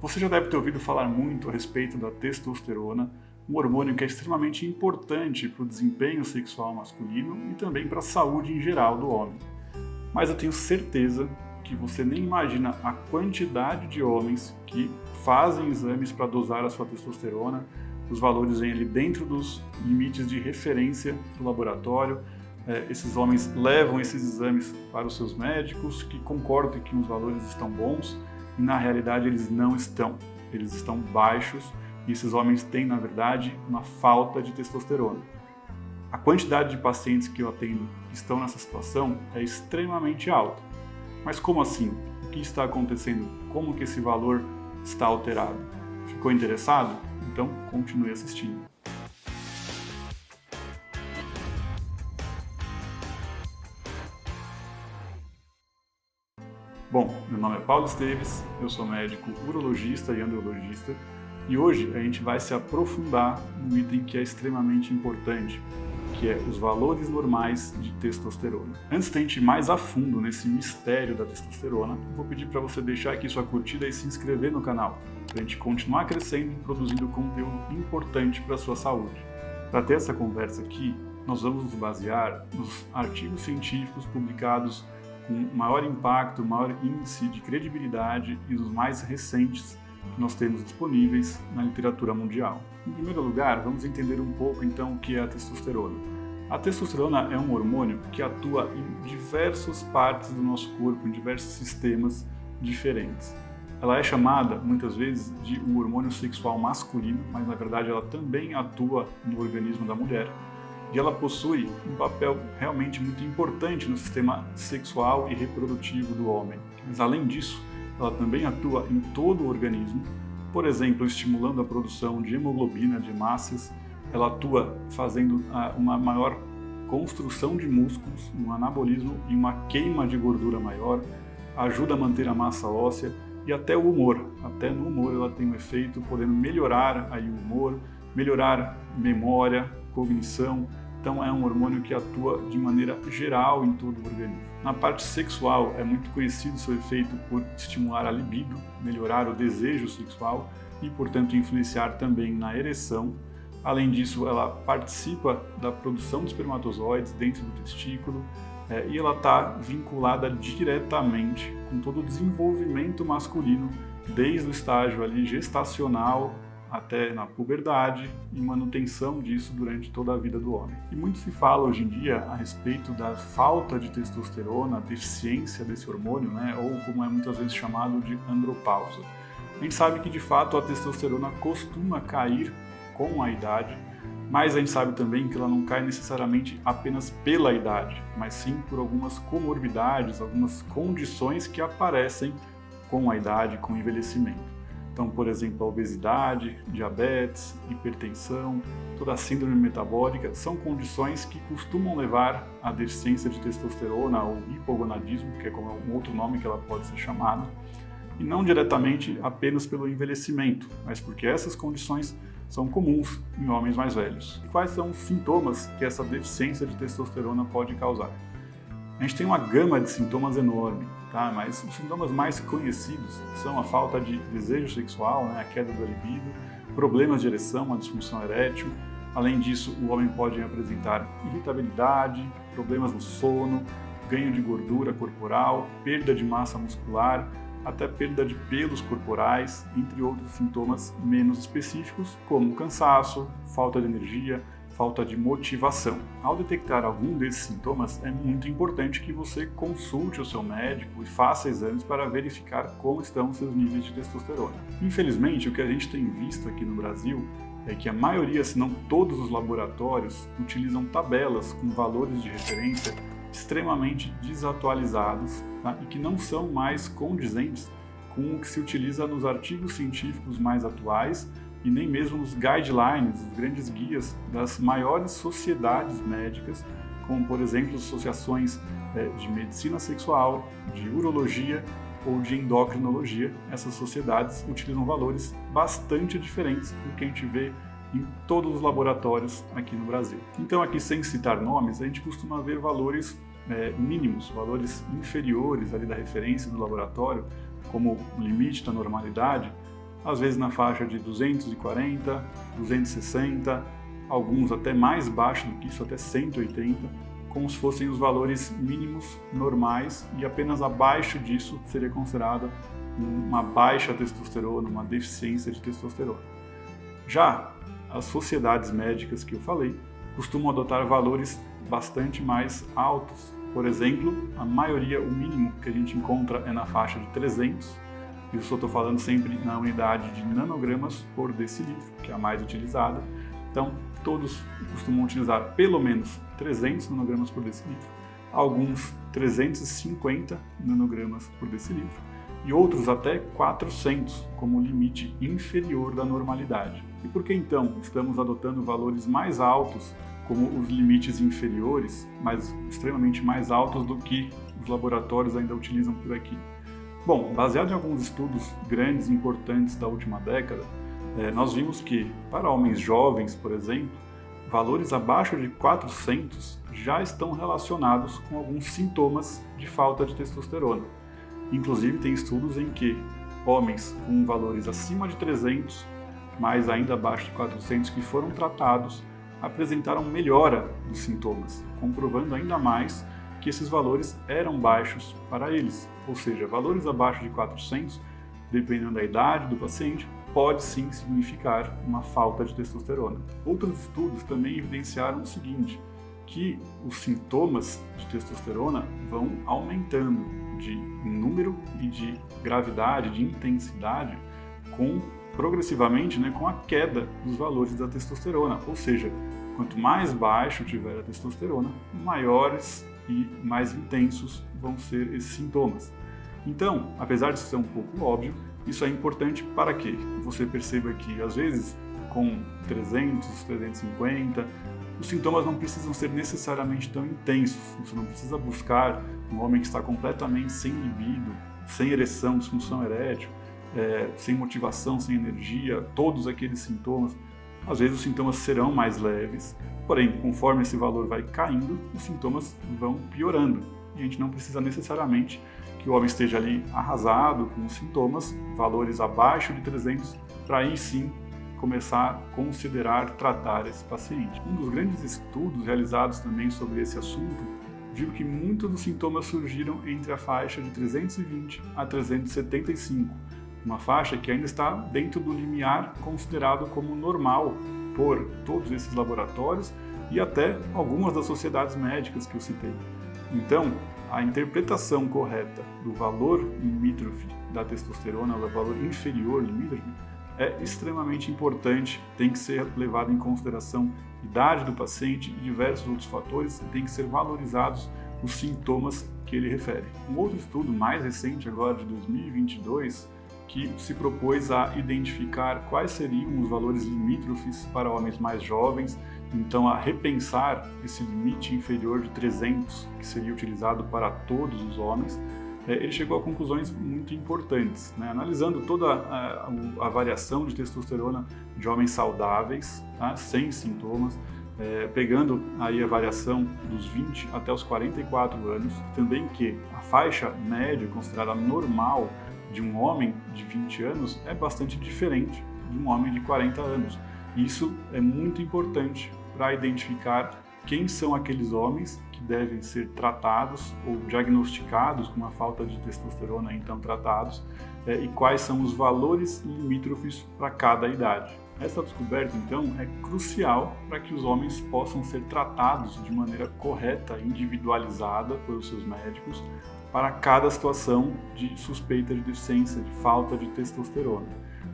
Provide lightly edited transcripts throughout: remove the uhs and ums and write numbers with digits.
Você já deve ter ouvido falar muito a respeito da testosterona, um hormônio que é extremamente importante para o desempenho sexual masculino e também para a saúde em geral do homem. Mas eu tenho certeza que você nem imagina a quantidade de homens que fazem exames para dosar a sua testosterona. Os valores vêm ali dentro dos limites de referência do laboratório. Esses homens levam esses exames para os seus médicos, que concordam que os valores estão bons, e na realidade eles não estão. Eles estão baixos e esses homens têm, na verdade, uma falta de testosterona. A quantidade de pacientes que eu atendo que estão nessa situação é extremamente alta. Mas como assim? O que está acontecendo? Como que esse valor está alterado? Ficou interessado? Então continue assistindo. Bom, meu nome é Paulo Esteves, eu sou médico urologista e andrologista e hoje a gente vai se aprofundar no item que é extremamente importante, que é os valores normais de testosterona. Antes de a gente ir mais a fundo nesse mistério da testosterona, vou pedir para você deixar aqui sua curtida e se inscrever no canal, para a gente continuar crescendo e produzindo conteúdo importante para a sua saúde. Para ter essa conversa aqui, nós vamos nos basear nos artigos científicos publicados com maior impacto, maior índice de credibilidade e os mais recentes que nós temos disponíveis na literatura mundial. Em primeiro lugar, vamos entender um pouco então o que é a testosterona. A testosterona é um hormônio que atua em diversas partes do nosso corpo, em diversos sistemas diferentes. Ela é chamada, muitas vezes, de um hormônio sexual masculino, mas na verdade ela também atua no organismo da mulher. E ela possui um papel realmente muito importante no sistema sexual e reprodutivo do homem. Mas além disso, ela também atua em todo o organismo, por exemplo, estimulando a produção de hemoglobina, de hemácias. Ela atua fazendo uma maior construção de músculos, um anabolismo e uma queima de gordura maior, ajuda a manter a massa óssea e até o humor. Até no humor ela tem um efeito, podendo melhorar aí o humor, melhorar memória, cognição. Então é um hormônio que atua de maneira geral em todo o organismo. Na parte sexual é muito conhecido seu efeito por estimular a libido, melhorar o desejo sexual e, portanto, influenciar também na ereção. Além disso, ela participa da produção de espermatozoides dentro do testículo e ela está vinculada diretamente com todo o desenvolvimento masculino, desde o estágio ali gestacional até na puberdade e manutenção disso durante toda a vida do homem. E muito se fala hoje em dia a respeito da falta de testosterona, a deficiência desse hormônio, ou como é muitas vezes chamado de andropausa. A gente sabe que de fato a testosterona costuma cair com a idade, mas a gente sabe também que ela não cai necessariamente apenas pela idade, mas sim por algumas comorbidades, algumas condições que aparecem com a idade, com o envelhecimento. Então, por exemplo, a obesidade, diabetes, hipertensão, toda a síndrome metabólica são condições que costumam levar à deficiência de testosterona ou hipogonadismo, que é como um outro nome que ela pode ser chamada, e não diretamente apenas pelo envelhecimento, mas porque essas condições são comuns em homens mais velhos. E quais são os sintomas que essa deficiência de testosterona pode causar? A gente tem uma gama de sintomas enorme, tá? Mas os sintomas mais conhecidos são a falta de desejo sexual, a queda da libido, problemas de ereção, a disfunção erétil. Além disso, o homem pode apresentar irritabilidade, problemas no sono, ganho de gordura corporal, perda de massa muscular, até perda de pelos corporais, entre outros sintomas menos específicos, como cansaço, falta de energia, falta de motivação. Ao detectar algum desses sintomas, é muito importante que você consulte o seu médico e faça exames para verificar como estão os seus níveis de testosterona. Infelizmente, o que a gente tem visto aqui no Brasil é que a maioria, se não todos os laboratórios, utilizam tabelas com valores de referência extremamente desatualizados, tá? E que não são mais condizentes com o que se utiliza nos artigos científicos mais atuais e nem mesmo nos guidelines, os grandes guias das maiores sociedades médicas, como, por exemplo, associações de medicina sexual, de urologia ou de endocrinologia. Essas sociedades utilizam valores bastante diferentes do que a gente vê em todos os laboratórios aqui no Brasil. Então, aqui, sem citar nomes, a gente costuma ver valores mínimos, valores inferiores ali da referência do laboratório, como o limite da normalidade, às vezes na faixa de 240, 260, alguns até mais baixo do que isso, até 180, como se fossem os valores mínimos normais, e apenas abaixo disso seria considerada uma baixa testosterona, uma deficiência de testosterona. Já as sociedades médicas que eu falei costumam adotar valores bastante mais altos. Por exemplo, a maioria, o mínimo que a gente encontra é na faixa de 300, e eu só estou falando sempre na unidade de nanogramas por decilitro, que é a mais utilizada. Então, todos costumam utilizar pelo menos 300 nanogramas por decilitro, alguns 350 nanogramas por decilitro, e outros até 400 como limite inferior da normalidade. E por que então estamos adotando valores mais altos como os limites inferiores, mas extremamente mais altos do que os laboratórios ainda utilizam por aqui? Bom, baseado em alguns estudos grandes e importantes da última década, nós vimos que, para homens jovens, por exemplo, valores abaixo de 400 já estão relacionados com alguns sintomas de falta de testosterona. Inclusive, tem estudos em que homens com valores acima de 300, mas ainda abaixo de 400, que foram tratados, apresentaram melhora dos sintomas, comprovando ainda mais que esses valores eram baixos para eles. Ou seja, valores abaixo de 400, dependendo da idade do paciente, pode sim significar uma falta de testosterona. Outros estudos também evidenciaram o seguinte, que os sintomas de testosterona vão aumentando de número e de gravidade, de intensidade, progressivamente, com a queda dos valores da testosterona. Ou seja, quanto mais baixo tiver a testosterona, maiores e mais intensos vão ser esses sintomas. Então, apesar de ser um pouco óbvio, isso é importante para que você perceba que, às vezes, com 300, 350, os sintomas não precisam ser necessariamente tão intensos. Você não precisa buscar um homem que está completamente sem libido, sem ereção, disfunção erétil, sem motivação, sem energia, todos aqueles sintomas. Às vezes os sintomas serão mais leves, porém, conforme esse valor vai caindo, os sintomas vão piorando. E a gente não precisa necessariamente que o homem esteja ali arrasado com os sintomas, valores abaixo de 300, para aí sim começar a considerar tratar esse paciente. Um dos grandes estudos realizados também sobre esse assunto viu que muitos dos sintomas surgiram entre a faixa de 320 a 375, uma faixa que ainda está dentro do limiar considerado como normal por todos esses laboratórios e até algumas das sociedades médicas que eu citei. Então, a interpretação correta do valor limítrofe da testosterona, do valor inferior limítrofe, é extremamente importante, tem que ser levado em consideração a idade do paciente e diversos outros fatores, e tem que ser valorizados os sintomas que ele refere. Um outro estudo mais recente, agora de 2022, que se propôs a identificar quais seriam os valores limítrofes para homens mais jovens, então a repensar esse limite inferior de 300, que seria utilizado para todos os homens. Ele chegou a conclusões muito importantes, analisando toda a variação de testosterona de homens saudáveis, sem sintomas, pegando aí a variação dos 20 até os 44 anos, também que a faixa média considerada normal de um homem de 20 anos é bastante diferente de um homem de 40 anos. Isso é muito importante para identificar quem são aqueles homens que devem ser tratados ou diagnosticados com uma falta de testosterona, então tratados, e quais são os valores limítrofes para cada idade. Essa descoberta, então, é crucial para que os homens possam ser tratados de maneira correta, individualizada pelos seus médicos, para cada situação de suspeita de deficiência, de falta de testosterona.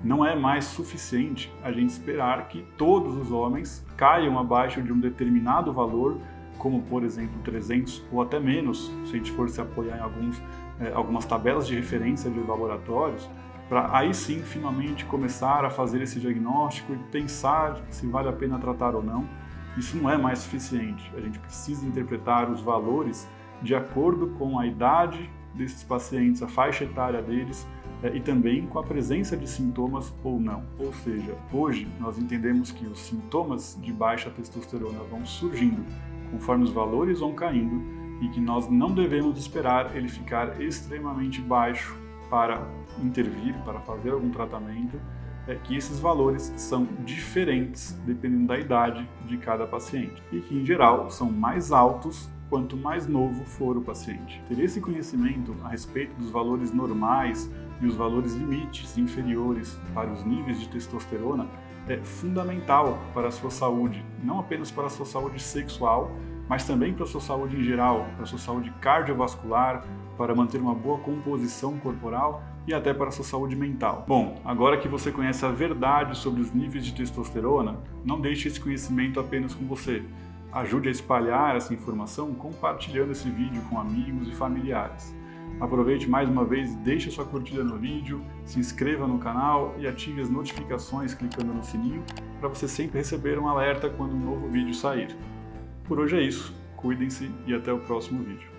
Não é mais suficiente a gente esperar que todos os homens caiam abaixo de um determinado valor, como por exemplo 300 ou até menos, se a gente for se apoiar em algumas tabelas de referência de laboratórios, para aí sim finalmente começar a fazer esse diagnóstico e pensar se vale a pena tratar ou não. Isso não é mais suficiente. A gente precisa interpretar os valores de acordo com a idade desses pacientes, a faixa etária deles, e também com a presença de sintomas ou não. Ou seja, hoje nós entendemos que os sintomas de baixa testosterona vão surgindo conforme os valores vão caindo e que nós não devemos esperar ele ficar extremamente baixo para intervir, para fazer algum tratamento, é que esses valores são diferentes dependendo da idade de cada paciente e que, em geral, são mais altos quanto mais novo for o paciente. Ter esse conhecimento a respeito dos valores normais e os valores limites inferiores para os níveis de testosterona é fundamental para a sua saúde, não apenas para a sua saúde sexual, mas também para a sua saúde em geral, para a sua saúde cardiovascular, para manter uma boa composição corporal e até para a sua saúde mental. Bom, agora que você conhece a verdade sobre os níveis de testosterona, não deixe esse conhecimento apenas com você. Ajude a espalhar essa informação compartilhando esse vídeo com amigos e familiares. Aproveite mais uma vez e deixe a sua curtida no vídeo, se inscreva no canal e ative as notificações clicando no sininho para você sempre receber um alerta quando um novo vídeo sair. Por hoje é isso, cuidem-se e até o próximo vídeo.